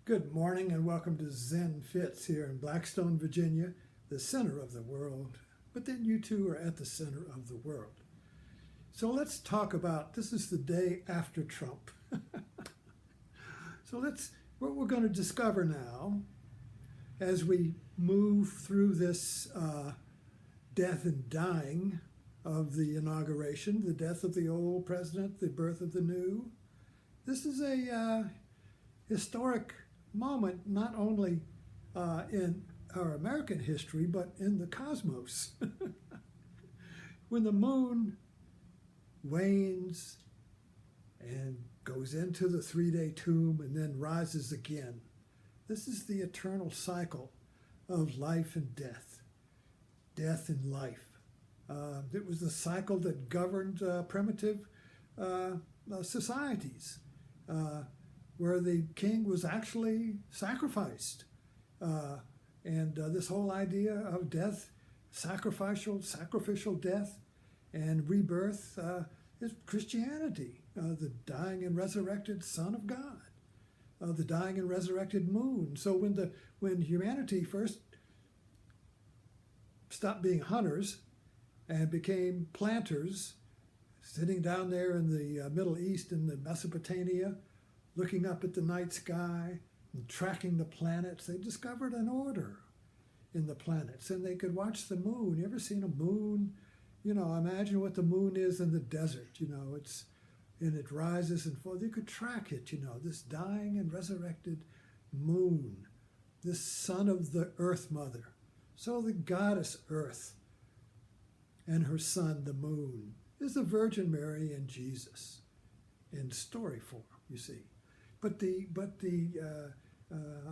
Good morning and welcome to Zen Fits here in Blackstone, Virginia, the center of the world. But then you two are at the center of the world. So let's talk about, this is the day after Trump. What we're going to discover now as we move through this death and dying of the inauguration, the death of the old president, the birth of the new. This is a historic moment, not only in our American history, but in the cosmos. When the moon wanes and goes into the three-day tomb and then rises again. This is the eternal cycle of life and death, death and life. It was the cycle that governed primitive societies, where the king was actually sacrificed. This whole idea of death, sacrificial death and rebirth is Christianity, the dying and resurrected Son of God, the dying and resurrected moon. So when humanity first stopped being hunters and became planters, sitting down there in the Middle East in the Mesopotamia, looking up at the night sky and tracking the planets, they discovered an order in the planets, and they could watch the moon. You ever seen a moon? Imagine what the moon is in the desert. It rises and falls. You could track it. This dying and resurrected moon, this son of the Earth Mother. So the goddess Earth and her son, the moon, is the Virgin Mary and Jesus in story form. You see. But the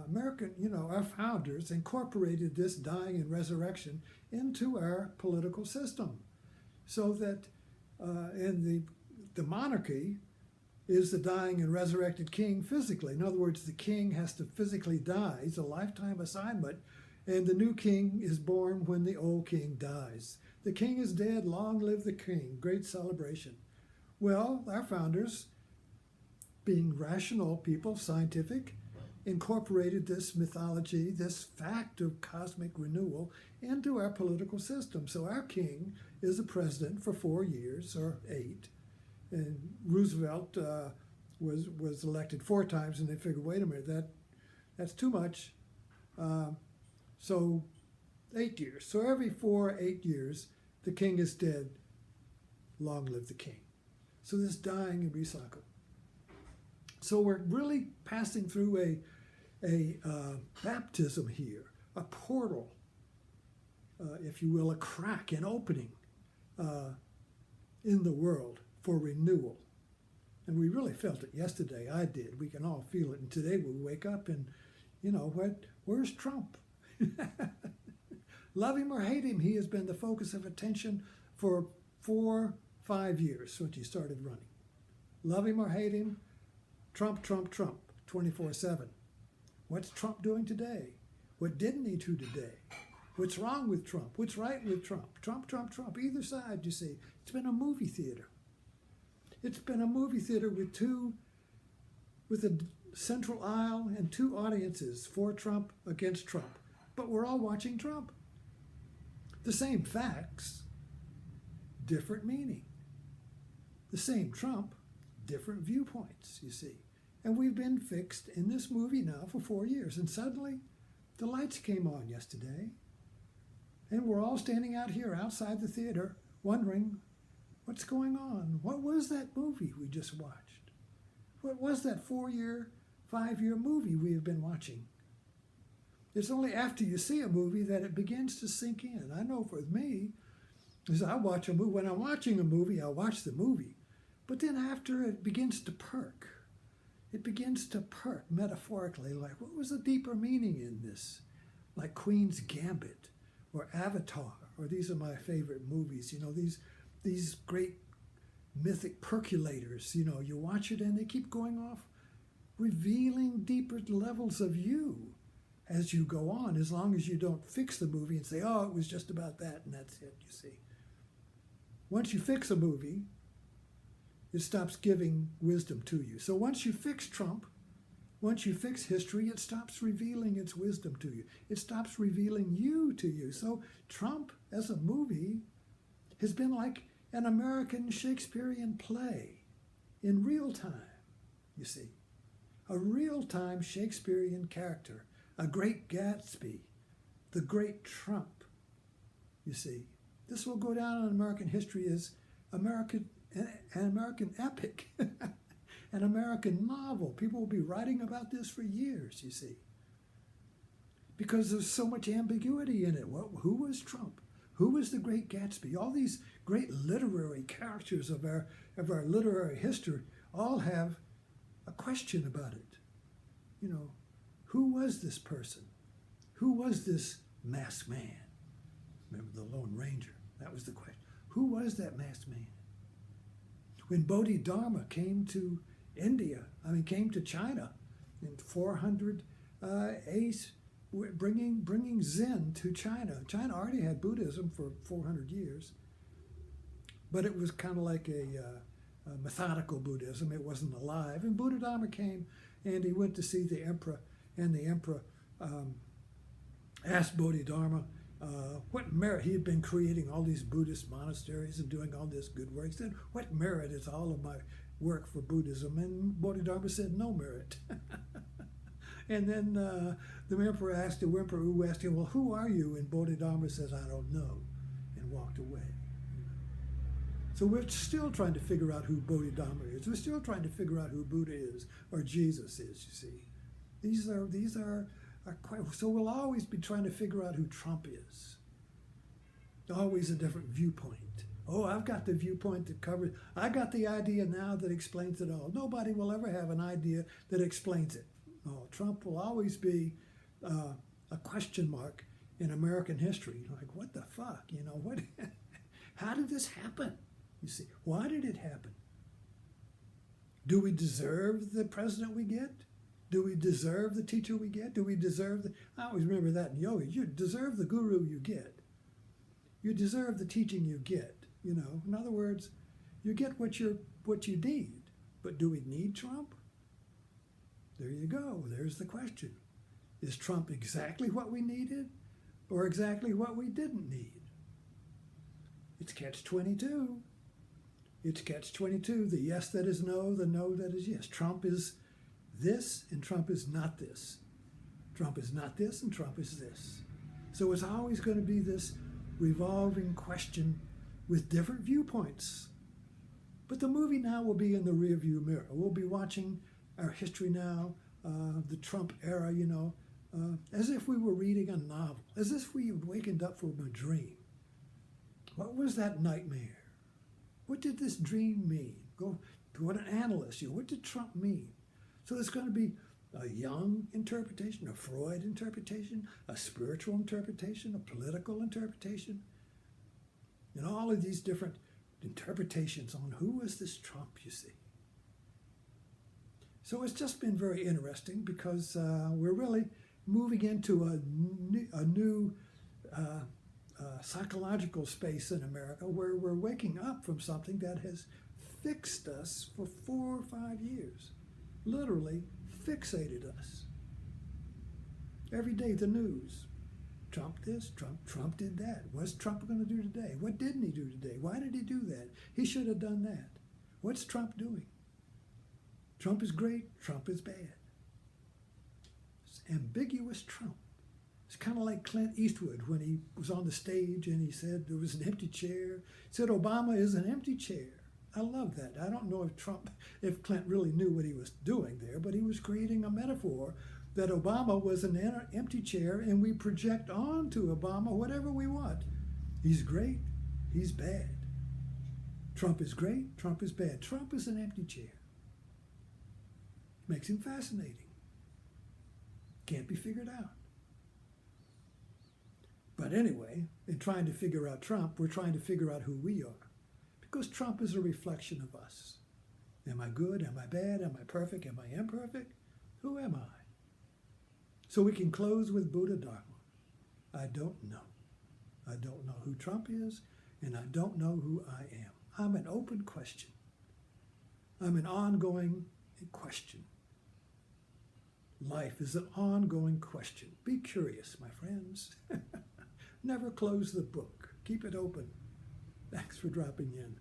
American, our founders incorporated this dying and resurrection into our political system, so that in the monarchy is the dying and resurrected king physically. In other words, the king has to physically die. It's a lifetime assignment, and the new king is born when the old king dies. The king is dead, long live the king, great celebration. Well, our founders, being rational people, scientific, incorporated this mythology, this fact of cosmic renewal into our political system. So our king is the president for 4 years, or 8. And Roosevelt was elected 4 times, and they figured, wait a minute, that's too much. So 8 years. So every 8 years, the king is dead. Long live the king. So this dying and recycle. So we're really passing through a baptism here, a portal, if you will, a crack, an opening in the world for renewal. And we really felt it yesterday. I did. We can all feel it. And today we wake up and, where's Trump? Love him or hate him, he has been the focus of attention for 4-5 years since he started running. Love him or hate him, Trump, 24/7. What's Trump doing today? What didn't he do today? What's wrong with Trump? What's right with Trump? Trump. Either side, you see. It's been a movie theater. It's been a movie theater with a central aisle and 2 audiences, for Trump, against Trump. But we're all watching Trump. The same facts, different meaning. The same Trump, different viewpoints, you see. And we've been fixed in this movie now for 4 years. And suddenly, the lights came on yesterday. And we're all standing out here outside the theater wondering, what's going on? What was that movie we just watched? What was that 4-year, 5-year movie we have been watching? It's only after you see a movie that it begins to sink in. I know for me, as I watch a movie, when I'm watching a movie, I'll watch the movie. But then after, it begins to perk. It begins to perk metaphorically, like, what was the deeper meaning in this? Like Queen's Gambit or Avatar, or these are my favorite movies. These great mythic percolators. You watch it and they keep going off, revealing deeper levels of you as you go on, as long as you don't fix the movie and say, oh, it was just about that and that's it, you see. Once you fix a movie, it stops giving wisdom to you. So once you fix Trump, Once you fix history, it stops revealing its wisdom to you. It stops revealing you to you. So Trump, as a movie, has been like an American Shakespearean play in real time, you see. A real-time Shakespearean character, a great Gatsby, the great Trump, you see. This will go down in American history as an American epic, an American novel. People will be writing about this for years, you see. Because there's so much ambiguity in it. Who was Trump? Who was the great Gatsby? All these great literary characters of our literary history all have a question about it. You know, who was this person? Who was this masked man? Remember the Lone Ranger? That was the question. Who was that masked man? When Bodhidharma came to came to China in 400 ACE, bringing Zen to China. China already had Buddhism for 400 years, but it was kind of like a methodical Buddhism. It wasn't alive. And Bodhidharma came, and he went to see the emperor, and the emperor asked Bodhidharma what merit. He had been creating all these Buddhist monasteries and doing all this good work. He said, what merit is all of my work for Buddhism? And Bodhidharma said, no merit. And then the emperor asked him, well, who are you? And Bodhidharma says, I don't know, and walked away. So we're still trying to figure out who Bodhidharma is. We're still trying to figure out who Buddha is or Jesus is, you see. These are quite, so we'll always be trying to figure out who Trump is. Always a different viewpoint. Oh, I've got the viewpoint that covers, I got the idea now that explains it all. Nobody will ever have an idea that explains it. No, Trump will always be a question mark in American history. Like, what the fuck? You know, what? How did this happen? You see, why did it happen? Do we deserve the president we get? Do we deserve the teacher we get? Do we deserve I always remember that in yoga. You deserve the guru you get. You deserve the teaching you get. You know, in other words, you get what you need. But do we need Trump? There you go. There's the question. Is Trump exactly what we needed or exactly what we didn't need? It's catch-22. It's catch-22. The yes that is no, the no that is yes. Trump is this and Trump is not this. Trump is not this and Trump is this. So it's always going to be this revolving question with different viewpoints. But the movie now will be in the rearview mirror. We'll be watching our history now, the Trump era, you know, as if we were reading a novel, as if we had wakened up from a dream. What was that nightmare? What did this dream mean? Go to what an analyst, you know, what did Trump mean? So there's going to be a Jung interpretation, a Freud interpretation, a spiritual interpretation, a political interpretation, and all of these different interpretations on who was this Trump, you see. So it's just been very interesting because we're really moving into a new psychological space in America where we're waking up from something that has fixed us for 4 or 5 years, literally fixated us. Every day the news, Trump this, Trump did that. What's Trump going to do today? What didn't he do today? Why did he do that? He should have done that. What's Trump doing? Trump is great, Trump is bad. It's ambiguous Trump. It's kind of like Clint Eastwood when he was on the stage and he said there was an empty chair. He said Obama is an empty chair. I love that. I don't know if Clint really knew what he was doing there, but he was creating a metaphor that Obama was an empty chair and we project onto Obama whatever we want. He's great, he's bad. Trump is great, Trump is bad. Trump is an empty chair. Makes him fascinating. Can't be figured out. But anyway, in trying to figure out Trump, we're trying to figure out who we are. Because Trump is a reflection of us. Am I good? Am I bad? Am I perfect? Am I imperfect? Who am I? So we can close with Buddha Dharma. I don't know. I don't know who Trump is, and I don't know who I am. I'm an open question. I'm an ongoing question. Life is an ongoing question. Be curious, my friends. Never close the book. Keep it open. Thanks for dropping in.